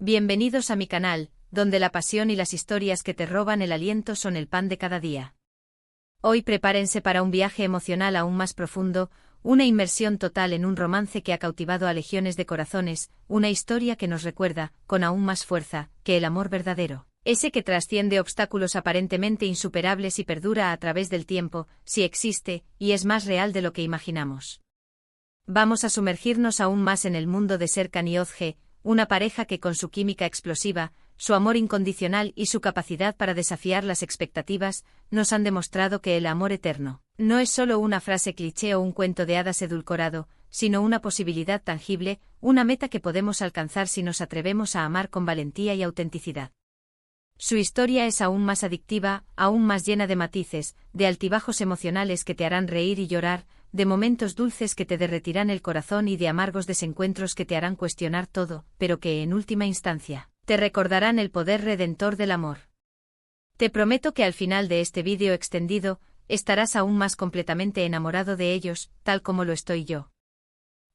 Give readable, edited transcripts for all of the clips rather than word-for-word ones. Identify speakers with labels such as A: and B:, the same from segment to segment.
A: Bienvenidos a mi canal, donde la pasión y las historias que te roban el aliento son el pan de cada día. Hoy prepárense para un viaje emocional aún más profundo, una inmersión total en un romance que ha cautivado a legiones de corazones, una historia que nos recuerda, con aún más fuerza, que el amor verdadero, ese que trasciende obstáculos aparentemente insuperables y perdura a través del tiempo, sí existe, y es más real de lo que imaginamos. Vamos a sumergirnos aún más en el mundo de Serkan y Özge, una pareja que con su química explosiva, su amor incondicional y su capacidad para desafiar las expectativas, nos han demostrado que el amor eterno no es solo una frase cliché o un cuento de hadas edulcorado, sino una posibilidad tangible, una meta que podemos alcanzar si nos atrevemos a amar con valentía y autenticidad. Su historia es aún más adictiva, aún más llena de matices, de altibajos emocionales que te harán reír y llorar, de momentos dulces que te derretirán el corazón y de amargos desencuentros que te harán cuestionar todo, pero que en última instancia te recordarán el poder redentor del amor. Te prometo que al final de este vídeo extendido, estarás aún más completamente enamorado de ellos, tal como lo estoy yo.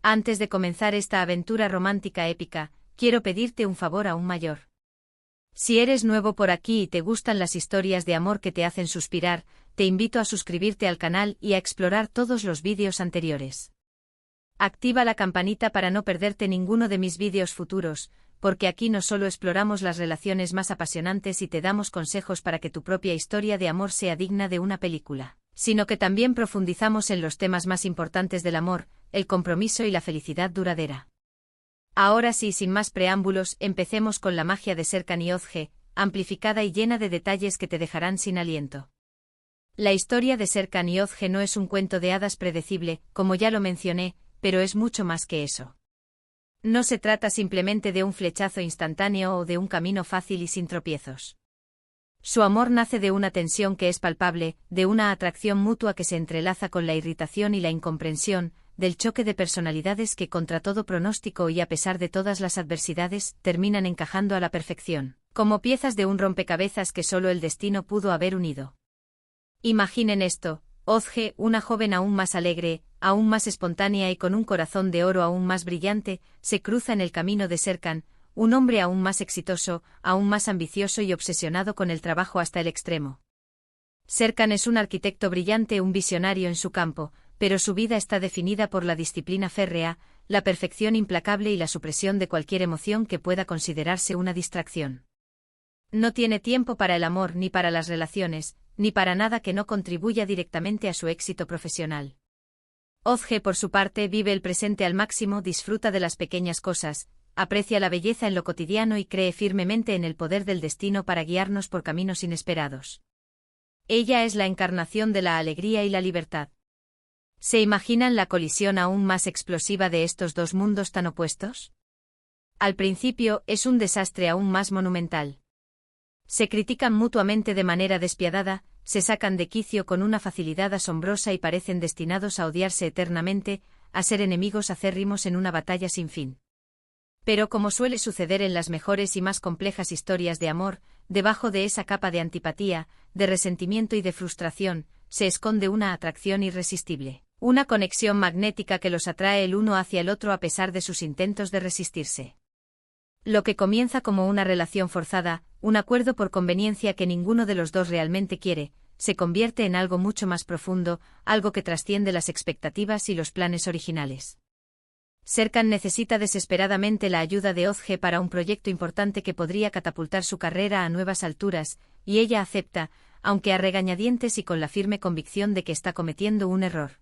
A: Antes de comenzar esta aventura romántica épica, quiero pedirte un favor aún mayor. Si eres nuevo por aquí y te gustan las historias de amor que te hacen suspirar, te invito a suscribirte al canal y a explorar todos los vídeos anteriores. Activa la campanita para no perderte ninguno de mis vídeos futuros, porque aquí no solo exploramos las relaciones más apasionantes y te damos consejos para que tu propia historia de amor sea digna de una película, sino que también profundizamos en los temas más importantes del amor, el compromiso y la felicidad duradera. Ahora sí, sin más preámbulos, empecemos con la magia de Serkan y Özge, amplificada y llena de detalles que te dejarán sin aliento. La historia de Serkan y Özge no es un cuento de hadas predecible, como ya lo mencioné, pero es mucho más que eso. No se trata simplemente de un flechazo instantáneo o de un camino fácil y sin tropiezos. Su amor nace de una tensión que es palpable, de una atracción mutua que se entrelaza con la irritación y la incomprensión, del choque de personalidades que contra todo pronóstico y a pesar de todas las adversidades, terminan encajando a la perfección, como piezas de un rompecabezas que solo el destino pudo haber unido. Imaginen esto: Özge, una joven aún más alegre, aún más espontánea y con un corazón de oro aún más brillante, se cruza en el camino de Serkan, un hombre aún más exitoso, aún más ambicioso y obsesionado con el trabajo hasta el extremo. Serkan es un arquitecto brillante, un visionario en su campo, pero su vida está definida por la disciplina férrea, la perfección implacable y la supresión de cualquier emoción que pueda considerarse una distracción. No tiene tiempo para el amor ni para las relaciones, ni para nada que no contribuya directamente a su éxito profesional. Özge, por su parte, vive el presente al máximo, disfruta de las pequeñas cosas, aprecia la belleza en lo cotidiano y cree firmemente en el poder del destino para guiarnos por caminos inesperados. Ella es la encarnación de la alegría y la libertad. ¿Se imaginan la colisión aún más explosiva de estos dos mundos tan opuestos? Al principio, es un desastre aún más monumental. Se critican mutuamente de manera despiadada, se sacan de quicio con una facilidad asombrosa y parecen destinados a odiarse eternamente, a ser enemigos acérrimos en una batalla sin fin. Pero como suele suceder en las mejores y más complejas historias de amor, debajo de esa capa de antipatía, de resentimiento y de frustración, se esconde una atracción irresistible. Una conexión magnética que los atrae el uno hacia el otro a pesar de sus intentos de resistirse. Lo que comienza como una relación forzada, un acuerdo por conveniencia que ninguno de los dos realmente quiere, se convierte en algo mucho más profundo, algo que trasciende las expectativas y los planes originales. Serkan necesita desesperadamente la ayuda de Özge para un proyecto importante que podría catapultar su carrera a nuevas alturas, y ella acepta, aunque a regañadientes y con la firme convicción de que está cometiendo un error.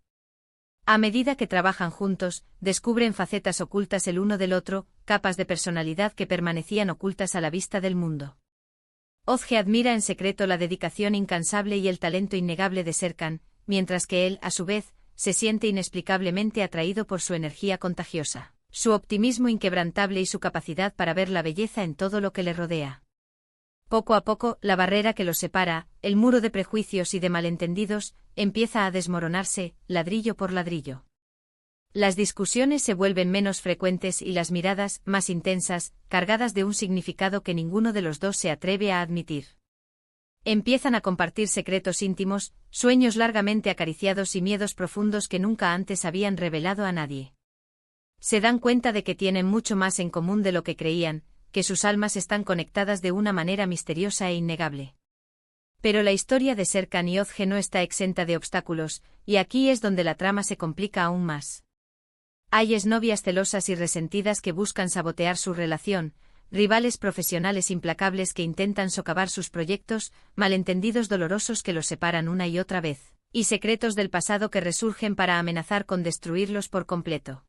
A: A medida que trabajan juntos, descubren facetas ocultas el uno del otro, capas de personalidad que permanecían ocultas a la vista del mundo. Özge admira en secreto la dedicación incansable y el talento innegable de Serkan, mientras que él, a su vez, se siente inexplicablemente atraído por su energía contagiosa, su optimismo inquebrantable y su capacidad para ver la belleza en todo lo que le rodea. Poco a poco, la barrera que los separa, el muro de prejuicios y de malentendidos, empieza a desmoronarse, ladrillo por ladrillo. Las discusiones se vuelven menos frecuentes y las miradas, más intensas, cargadas de un significado que ninguno de los dos se atreve a admitir. Empiezan a compartir secretos íntimos, sueños largamente acariciados y miedos profundos que nunca antes habían revelado a nadie. Se dan cuenta de que tienen mucho más en común de lo que creían, que sus almas están conectadas de una manera misteriosa e innegable. Pero la historia de Serkan y Özge no está exenta de obstáculos, y aquí es donde la trama se complica aún más. Hay exnovias celosas y resentidas que buscan sabotear su relación, rivales profesionales implacables que intentan socavar sus proyectos, malentendidos dolorosos que los separan una y otra vez, y secretos del pasado que resurgen para amenazar con destruirlos por completo.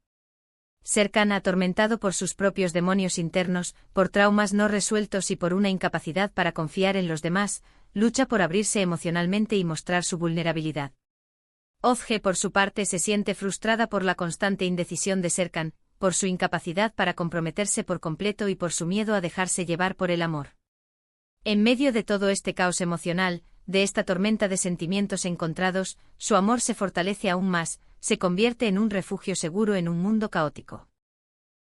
A: Serkan, atormentado por sus propios demonios internos, por traumas no resueltos y por una incapacidad para confiar en los demás, lucha por abrirse emocionalmente y mostrar su vulnerabilidad. Özge, por su parte, se siente frustrada por la constante indecisión de Serkan, por su incapacidad para comprometerse por completo y por su miedo a dejarse llevar por el amor. En medio de todo este caos emocional, de esta tormenta de sentimientos encontrados, su amor se fortalece aún más, se convierte en un refugio seguro en un mundo caótico.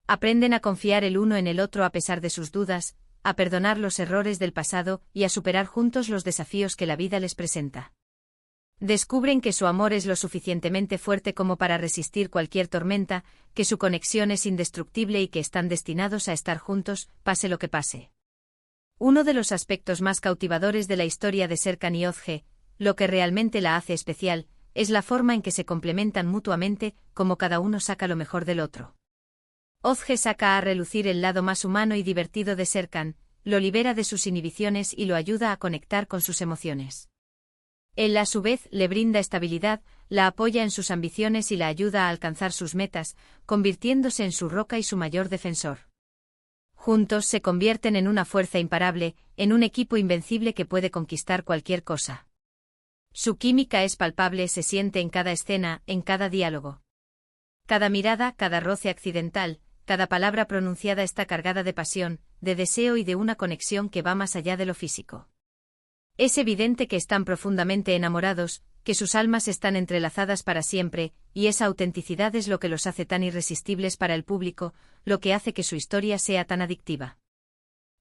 A: Aprenden a confiar el uno en el otro a pesar de sus dudas, a perdonar los errores del pasado y a superar juntos los desafíos que la vida les presenta. Descubren que su amor es lo suficientemente fuerte como para resistir cualquier tormenta, que su conexión es indestructible y que están destinados a estar juntos, pase lo que pase. Uno de los aspectos más cautivadores de la historia de Serkan y Özge, lo que realmente la hace especial, es la forma en que se complementan mutuamente, como cada uno saca lo mejor del otro. Özge saca a relucir el lado más humano y divertido de Serkan, lo libera de sus inhibiciones y lo ayuda a conectar con sus emociones. Él, a su vez, le brinda estabilidad, la apoya en sus ambiciones y la ayuda a alcanzar sus metas, convirtiéndose en su roca y su mayor defensor. Juntos se convierten en una fuerza imparable, en un equipo invencible que puede conquistar cualquier cosa. Su química es palpable, se siente en cada escena, en cada diálogo. Cada mirada, cada roce accidental, cada palabra pronunciada está cargada de pasión, de deseo y de una conexión que va más allá de lo físico. Es evidente que están profundamente enamorados, que sus almas están entrelazadas para siempre, y esa autenticidad es lo que los hace tan irresistibles para el público, lo que hace que su historia sea tan adictiva.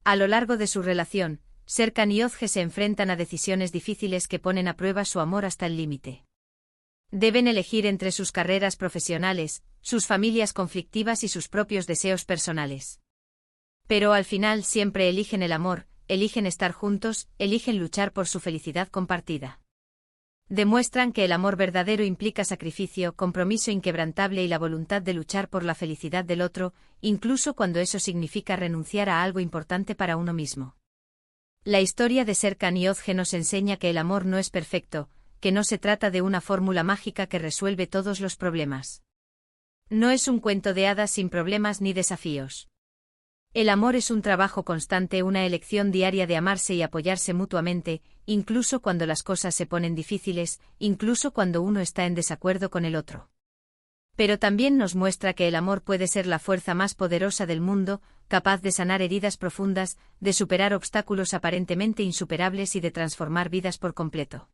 A: A lo largo de su relación, Serkan y Özge se enfrentan a decisiones difíciles que ponen a prueba su amor hasta el límite. Deben elegir entre sus carreras profesionales, sus familias conflictivas y sus propios deseos personales. Pero al final siempre eligen el amor, eligen estar juntos, eligen luchar por su felicidad compartida. Demuestran que el amor verdadero implica sacrificio, compromiso inquebrantable y la voluntad de luchar por la felicidad del otro, incluso cuando eso significa renunciar a algo importante para uno mismo. La historia de Serkan y Özge nos enseña que el amor no es perfecto, que no se trata de una fórmula mágica que resuelve todos los problemas. No es un cuento de hadas sin problemas ni desafíos. El amor es un trabajo constante, una elección diaria de amarse y apoyarse mutuamente, incluso cuando las cosas se ponen difíciles, incluso cuando uno está en desacuerdo con el otro. Pero también nos muestra que el amor puede ser la fuerza más poderosa del mundo, capaz de sanar heridas profundas, de superar obstáculos aparentemente insuperables y de transformar vidas por completo.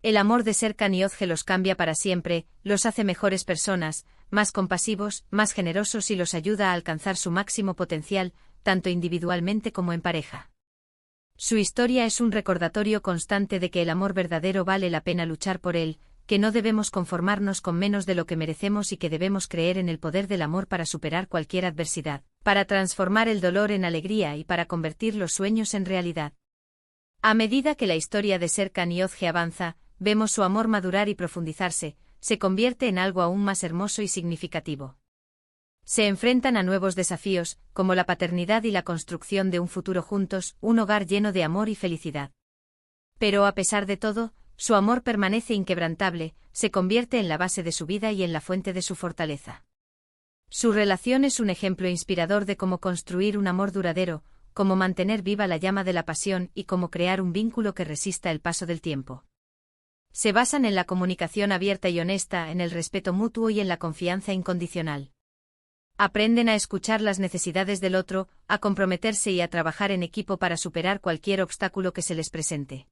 A: El amor de Serkan y Özge los cambia para siempre, los hace mejores personas, más compasivos, más generosos y los ayuda a alcanzar su máximo potencial, tanto individualmente como en pareja. Su historia es un recordatorio constante de que el amor verdadero vale la pena luchar por él, que no debemos conformarnos con menos de lo que merecemos y que debemos creer en el poder del amor para superar cualquier adversidad, para transformar el dolor en alegría y para convertir los sueños en realidad. A medida que la historia de Serkan y Özge avanza, vemos su amor madurar y profundizarse, se convierte en algo aún más hermoso y significativo. Se enfrentan a nuevos desafíos, como la paternidad y la construcción de un futuro juntos, un hogar lleno de amor y felicidad. Pero a pesar de todo, su amor permanece inquebrantable, se convierte en la base de su vida y en la fuente de su fortaleza. Su relación es un ejemplo inspirador de cómo construir un amor duradero, cómo mantener viva la llama de la pasión y cómo crear un vínculo que resista el paso del tiempo. Se basan en la comunicación abierta y honesta, en el respeto mutuo y en la confianza incondicional. Aprenden a escuchar las necesidades del otro, a comprometerse y a trabajar en equipo para superar cualquier obstáculo que se les presente.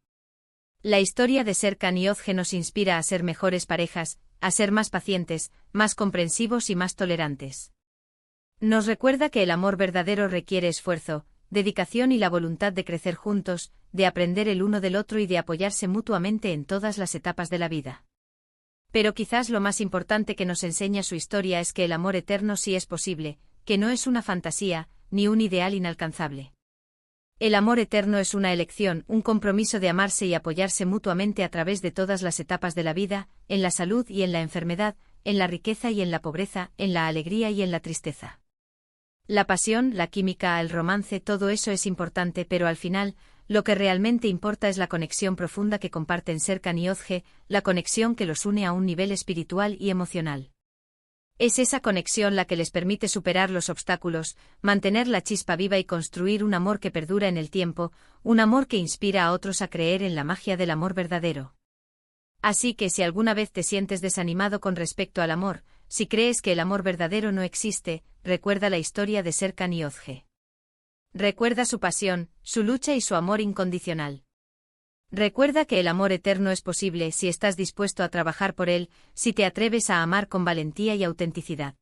A: La historia de Serkan y Özge nos inspira a ser mejores parejas, a ser más pacientes, más comprensivos y más tolerantes. Nos recuerda que el amor verdadero requiere esfuerzo, dedicación y la voluntad de crecer juntos, de aprender el uno del otro y de apoyarse mutuamente en todas las etapas de la vida. Pero quizás lo más importante que nos enseña su historia es que el amor eterno sí es posible, que no es una fantasía, ni un ideal inalcanzable. El amor eterno es una elección, un compromiso de amarse y apoyarse mutuamente a través de todas las etapas de la vida, en la salud y en la enfermedad, en la riqueza y en la pobreza, en la alegría y en la tristeza. La pasión, la química, el romance, todo eso es importante, pero al final, lo que realmente importa es la conexión profunda que comparten Serkan y Özge, la conexión que los une a un nivel espiritual y emocional. Es esa conexión la que les permite superar los obstáculos, mantener la chispa viva y construir un amor que perdura en el tiempo, un amor que inspira a otros a creer en la magia del amor verdadero. Así que si alguna vez te sientes desanimado con respecto al amor, si crees que el amor verdadero no existe, recuerda la historia de Serkan y Özge. Recuerda su pasión, su lucha y su amor incondicional. Recuerda que el amor eterno es posible si estás dispuesto a trabajar por él, si te atreves a amar con valentía y autenticidad.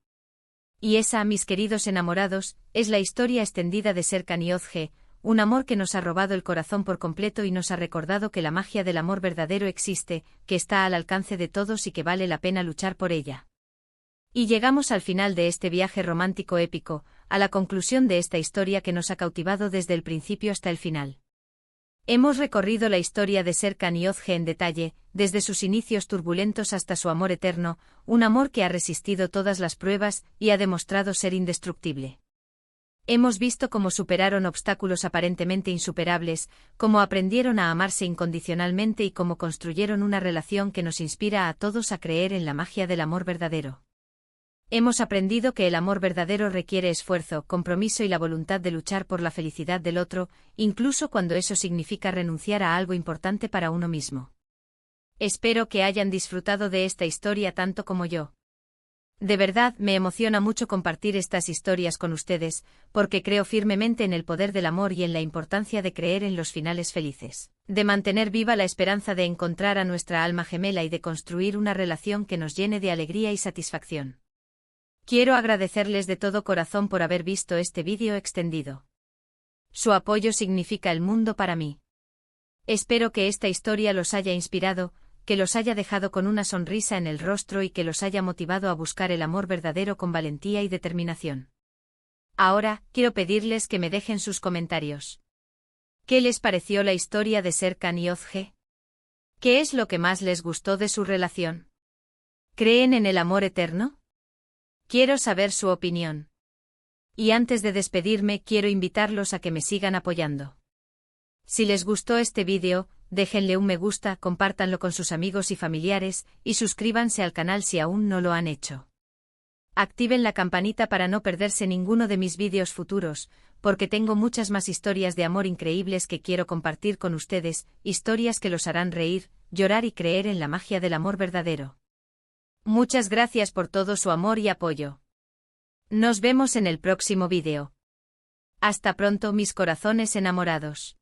A: Y esa, mis queridos enamorados, es la historia extendida de Serkan y Özge, un amor que nos ha robado el corazón por completo y nos ha recordado que la magia del amor verdadero existe, que está al alcance de todos y que vale la pena luchar por ella. Y llegamos al final de este viaje romántico épico, a la conclusión de esta historia que nos ha cautivado desde el principio hasta el final. Hemos recorrido la historia de Serkan y Özge en detalle, desde sus inicios turbulentos hasta su amor eterno, un amor que ha resistido todas las pruebas y ha demostrado ser indestructible. Hemos visto cómo superaron obstáculos aparentemente insuperables, cómo aprendieron a amarse incondicionalmente y cómo construyeron una relación que nos inspira a todos a creer en la magia del amor verdadero. Hemos aprendido que el amor verdadero requiere esfuerzo, compromiso y la voluntad de luchar por la felicidad del otro, incluso cuando eso significa renunciar a algo importante para uno mismo. Espero que hayan disfrutado de esta historia tanto como yo. De verdad, me emociona mucho compartir estas historias con ustedes, porque creo firmemente en el poder del amor y en la importancia de creer en los finales felices, de mantener viva la esperanza de encontrar a nuestra alma gemela y de construir una relación que nos llene de alegría y satisfacción. Quiero agradecerles de todo corazón por haber visto este vídeo extendido. Su apoyo significa el mundo para mí. Espero que esta historia los haya inspirado, que los haya dejado con una sonrisa en el rostro y que los haya motivado a buscar el amor verdadero con valentía y determinación. Ahora, quiero pedirles que me dejen sus comentarios. ¿Qué les pareció la historia de Serkan y Özge? ¿Qué es lo que más les gustó de su relación? ¿Creen en el amor eterno? Quiero saber su opinión. Y antes de despedirme, quiero invitarlos a que me sigan apoyando. Si les gustó este vídeo, déjenle un me gusta, compártanlo con sus amigos y familiares, y suscríbanse al canal si aún no lo han hecho. Activen la campanita para no perderse ninguno de mis vídeos futuros, porque tengo muchas más historias de amor increíbles que quiero compartir con ustedes, historias que los harán reír, llorar y creer en la magia del amor verdadero. Muchas gracias por todo su amor y apoyo. Nos vemos en el próximo vídeo. Hasta pronto, mis corazones enamorados.